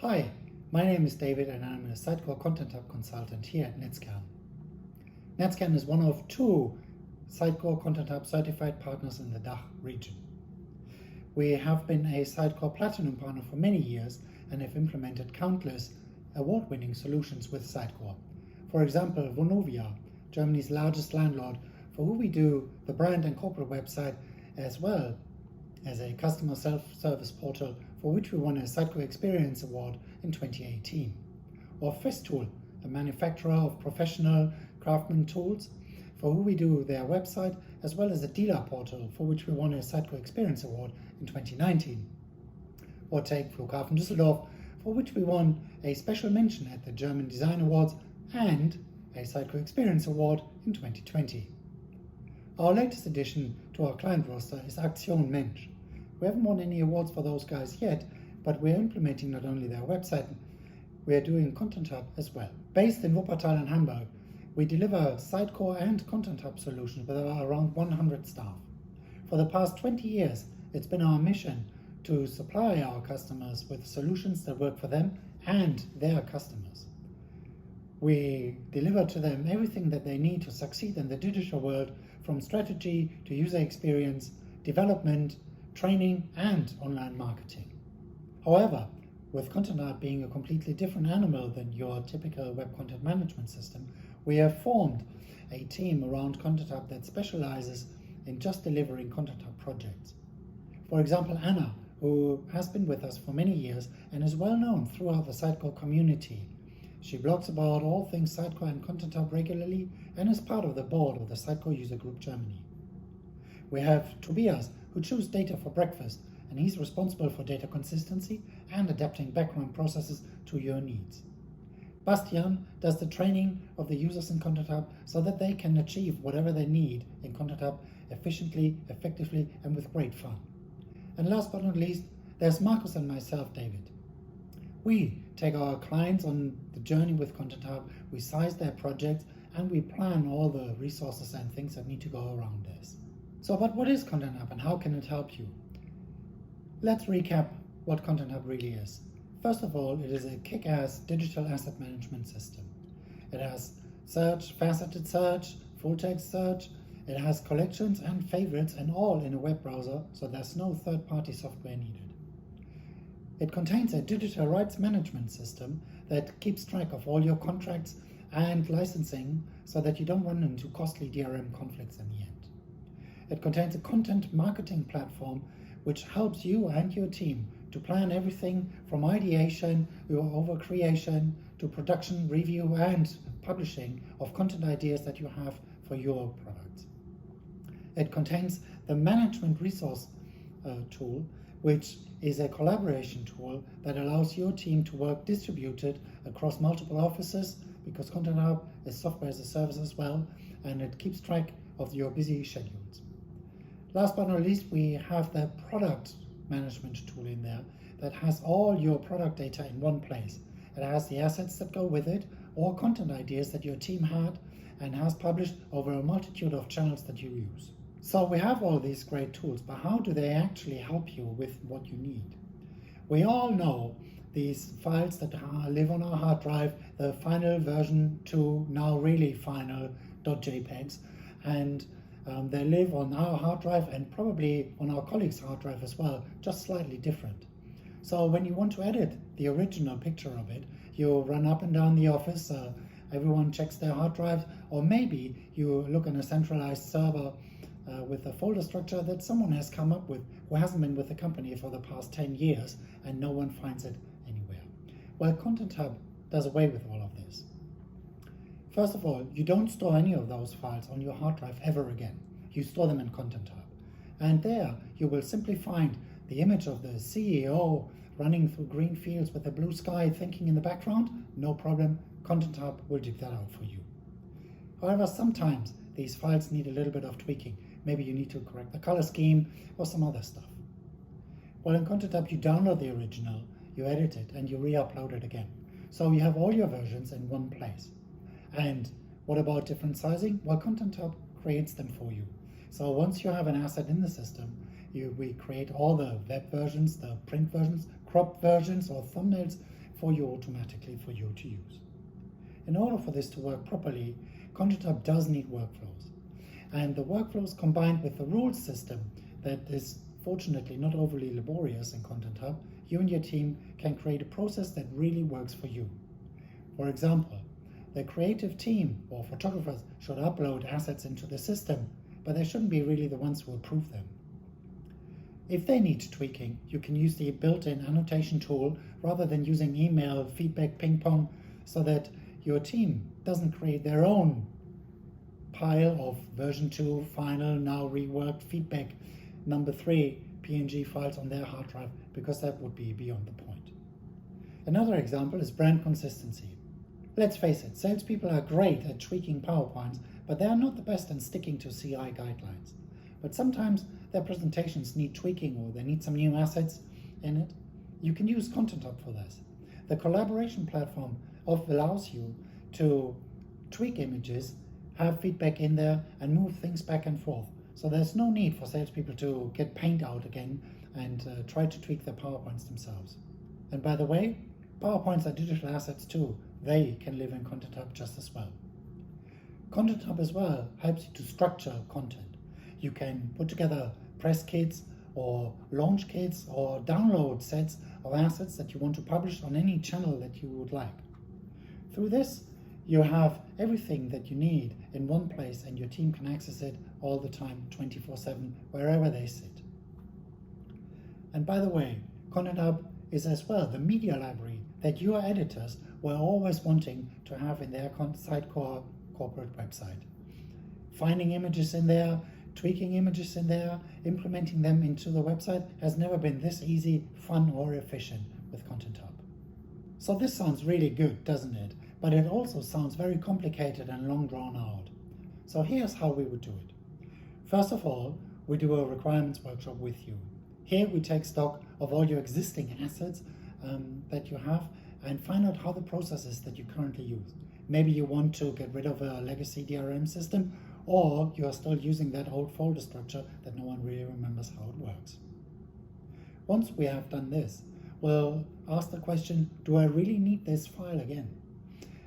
Hi, my name is David and I'm a Sitecore Content Hub consultant here at netzkern. Netzkern is one of two Sitecore Content Hub certified partners in the DACH region. We have been a Sitecore Platinum partner for many years and have implemented countless award-winning solutions with Sitecore. For example, Vonovia, Germany's largest landlord, for who we do the brand and corporate website, as well as a customer self-service portal for which we won a Sitecore Experience Award in 2018. Or Festool, a manufacturer of professional craftsman tools, for who we do their website, as well as a dealer portal for which we won a Sitecore Experience Award in 2019. Or take Flughafen Düsseldorf, for which we won a special mention at the German Design Awards and a Sitecore Experience Award in 2020. Our latest addition to our client roster is Aktion Mensch. We haven't won any awards for those guys yet, but we're implementing not only their website, we're doing Content Hub as well. Based in Wuppertal and Hamburg, we deliver Sitecore and Content Hub solutions with around 100 staff. For the past 20 years, it's been our mission to supply our customers with solutions that work for them and their customers. We deliver to them everything that they need to succeed in the digital world, from strategy to user experience, development, training, and online marketing. However, with Content Hub being a completely different animal than your typical web content management system, we have formed a team around Content Hub that specializes in just delivering Content Hub projects. For example, Anna, who has been with us for many years and is well known throughout the Sitecore community. She blogs about all things Sitecore and Content Hub regularly and is part of the board of the Sitecore User Group Germany. We have Tobias, who chews data for breakfast, and he's responsible for data consistency and adapting background processes to your needs. Bastian does the training of the users in Content Hub so that they can achieve whatever they need in Content Hub efficiently, effectively, and with great fun. And last but not least, there's Markus and myself, David. We take our clients on the journey with Content Hub, we size their projects, and we plan all the resources and things that need to go around this. So, but what is Content Hub and how can it help you? Let's recap what Content Hub really is. First of all, it is a kick-ass digital asset management system. It has search, faceted search, full-text search, it has collections and favorites, and all in a web browser, so there's no third-party software needed. It contains a digital rights management system that keeps track of all your contracts and licensing so that you don't run into costly DRM conflicts in the end. It contains a content marketing platform which helps you and your team to plan everything from ideation over creation to production, review, and publishing of content ideas that you have for your products. It contains the management resource tool, which is a collaboration tool that allows your team to work distributed across multiple offices, because Content Hub is software as a service as well, and it keeps track of your busy schedules. Last but not least, we have the product management tool in there that has all your product data in one place. It has the assets that go with it, or content ideas that your team had and has published over a multitude of channels that you use. So we have all these great tools, but how do they actually help you with what you need? We all know these files that live on our hard drive, the final version 2, now really final .jpegs, and they live on our hard drive and probably on our colleagues' hard drive as well, just slightly different. So when you want to edit the original picture of it, you run up and down the office, everyone checks their hard drive, or maybe you look in a centralized server with a folder structure that someone has come up with who hasn't been with the company for the past 10 years and no one finds it anywhere. Well, Content Hub does away with all of this. First of all, you don't store any of those files on your hard drive ever again. You store them in Content Hub. And there you will simply find the image of the CEO running through green fields with a blue sky thinking in the background. No problem, Content Hub will dig that out for you. However, sometimes these files need a little bit of tweaking. Maybe you need to correct the color scheme or some other stuff. Well, in Content Hub you download the original, you edit it, and you re-upload it again. So you have all your versions in one place. And what about different sizing? Well, Content Hub creates them for you. So once you have an asset in the system, we create all the web versions, the print versions, cropped versions, or thumbnails for you automatically for you to use. In order for this to work properly, Content Hub does need workflows. And the workflows combined with the rules system that is fortunately not overly laborious in Content Hub, you and your team can create a process that really works for you. For example, the creative team or photographers should upload assets into the system, but they shouldn't be really the ones who approve them. If they need tweaking, you can use the built-in annotation tool rather than using email feedback ping pong, so that your team doesn't create their own pile of version 2, final, now reworked feedback number 3 PNG files on their hard drive, because that would be beyond the point. Another example is brand consistency. Let's face it, salespeople are great at tweaking PowerPoints, but they are not the best in sticking to CI guidelines. But sometimes their presentations need tweaking or they need some new assets in it. You can use Content Hub for this. The collaboration platform allows you to tweak images, have feedback in there, and move things back and forth. So there's no need for salespeople to get Paint out again and try to tweak their PowerPoints themselves. And by the way, PowerPoints are digital assets too. They can live in Content Hub just as well. Content Hub as well helps you to structure content. You can put together press kits or launch kits or download sets of assets that you want to publish on any channel that you would like. Through this, you have everything that you need in one place and your team can access it all the time, 24/7, wherever they sit. And by the way, Content Hub is as well the media library that your editors were always wanting to have in their Sitecore corporate website. Finding images in there, tweaking images in there, implementing them into the website has never been this easy, fun, or efficient with Content Hub. So this sounds really good, doesn't it? But it also sounds very complicated and long drawn out. So here's how we would do it. First of all, we do a requirements workshop with you. Here we take stock of all your existing assets that you have and find out how the process is that you currently use. Maybe you want to get rid of a legacy DRM system, or you are still using that old folder structure that no one really remembers how it works. Once we have done this, we'll ask the question, do I really need this file again?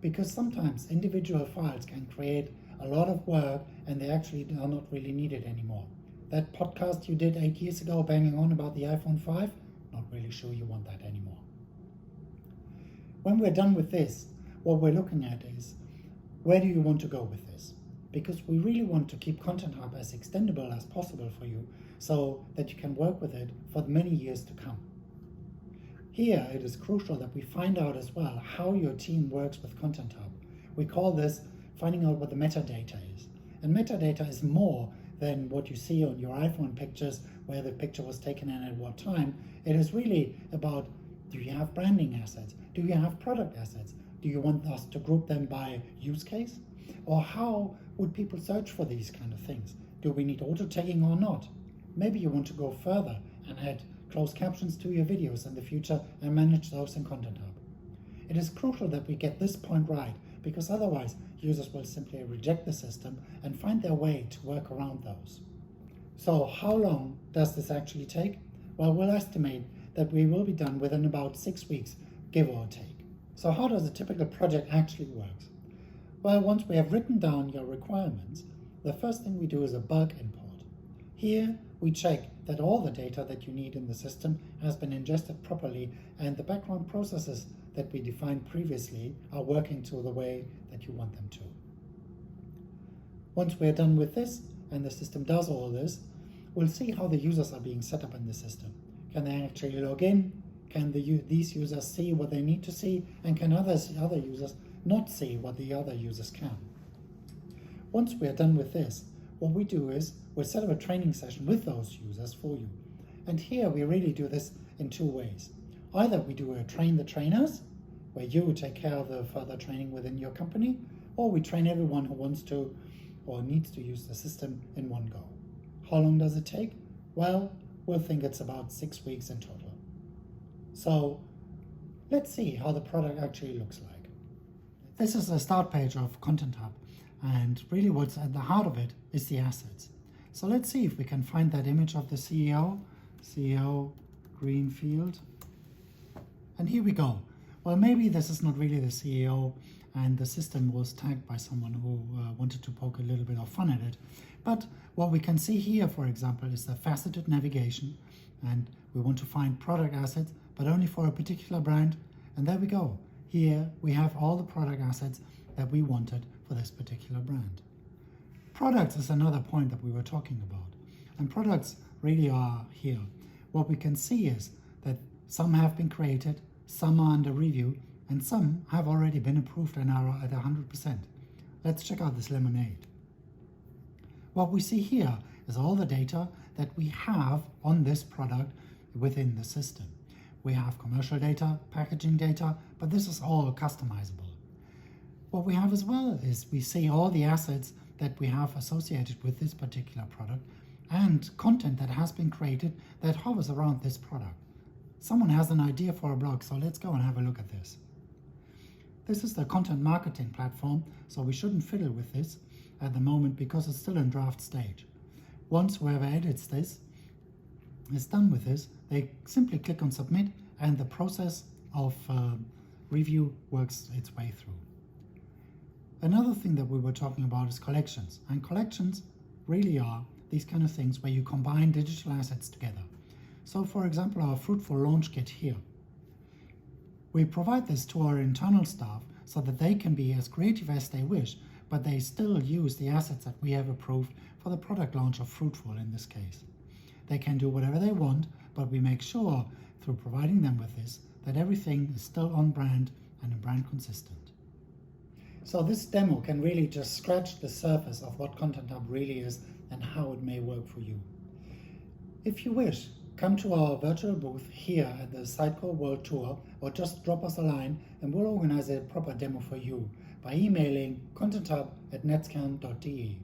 Because sometimes individual files can create a lot of work and they actually are not really needed anymore. That podcast you did 8 years ago banging on about the iPhone 5, not really sure you want that anymore. When we're done with this, what we're looking at is, where do you want to go with this? Because we really want to keep Content Hub as extendable as possible for you so that you can work with it for many years to come. Here it is crucial that we find out as well how your team works with Content Hub. We call this finding out what the metadata is. And metadata is more than what you see on your iPhone pictures, where the picture was taken and at what time. It is really about, do you have branding assets? Do you have product assets? Do you want us to group them by use case? Or how would people search for these kind of things? Do we need auto tagging or not? Maybe you want to go further and add closed captions to your videos in the future and manage those in Content Hub. It is crucial that we get this point right, because otherwise users will simply reject the system and find their way to work around those. So how long does this actually take? Well, we'll estimate that we will be done within about 6 weeks, give or take. So how does a typical project actually work? Well, once we have written down your requirements, the first thing we do is a bulk import. Here we check that all the data that you need in the system has been ingested properly and the background processes that we defined previously are working to the way that you want them to. Once we're done with this and the system does all this, we'll see how the users are being set up in the system. Can they actually log in? Can these users see what they need to see? And can other users not see what the other users can? Once we're done with this, what we do is we'll set up a training session with those users for you. And here we really do this in 2 ways. Either we do a train the trainers, where you take care of the further training within your company, or we train everyone who wants to or needs to use the system in one go. How long does it take? Well, we'll think it's about 6 weeks in total. So let's see how the product actually looks like. This is the start page of Content Hub, and really what's at the heart of it is the assets. So let's see if we can find that image of the CEO Greenfield. And here we go. well, maybe this is not really the CEO and the system was tagged by someone who wanted to poke a little bit of fun at it. But what we can see here, for example, is the faceted navigation, and we want to find product assets, but only for a particular brand. And there we go. Here we have all the product assets that we wanted for this particular brand. Products is another point that we were talking about. And products really are here. What we can see is that some have been created, some are under review, and some have already been approved and are at 100%. Let's check out this lemonade. What we see here is all the data that we have on this product within the system. We have commercial data, packaging data, but this is all customizable. What we have as well is we see all the assets that we have associated with this particular product and content that has been created that hovers around this product. Someone has an idea for a blog, so let's go and have a look at this. This is the content marketing platform, so we shouldn't fiddle with this at the moment because it's still in draft stage. Once whoever edits this is done with this, they simply click on submit and the process of review works its way through. Another thing that we were talking about is collections, and collections really are these kind of things where you combine digital assets together. So for example, our Fruitful Launch Kit here. We provide this to our internal staff so that they can be as creative as they wish, but they still use the assets that we have approved for the product launch of Fruitful in this case. They can do whatever they want, but we make sure through providing them with this that everything is still on brand and brand consistent. So this demo can really just scratch the surface of what Content Hub really is and how it may work for you. If you wish, come to our virtual booth here at the Sitecore World Tour, or just drop us a line and we'll organize a proper demo for you by emailing contenthub@netzkern.de.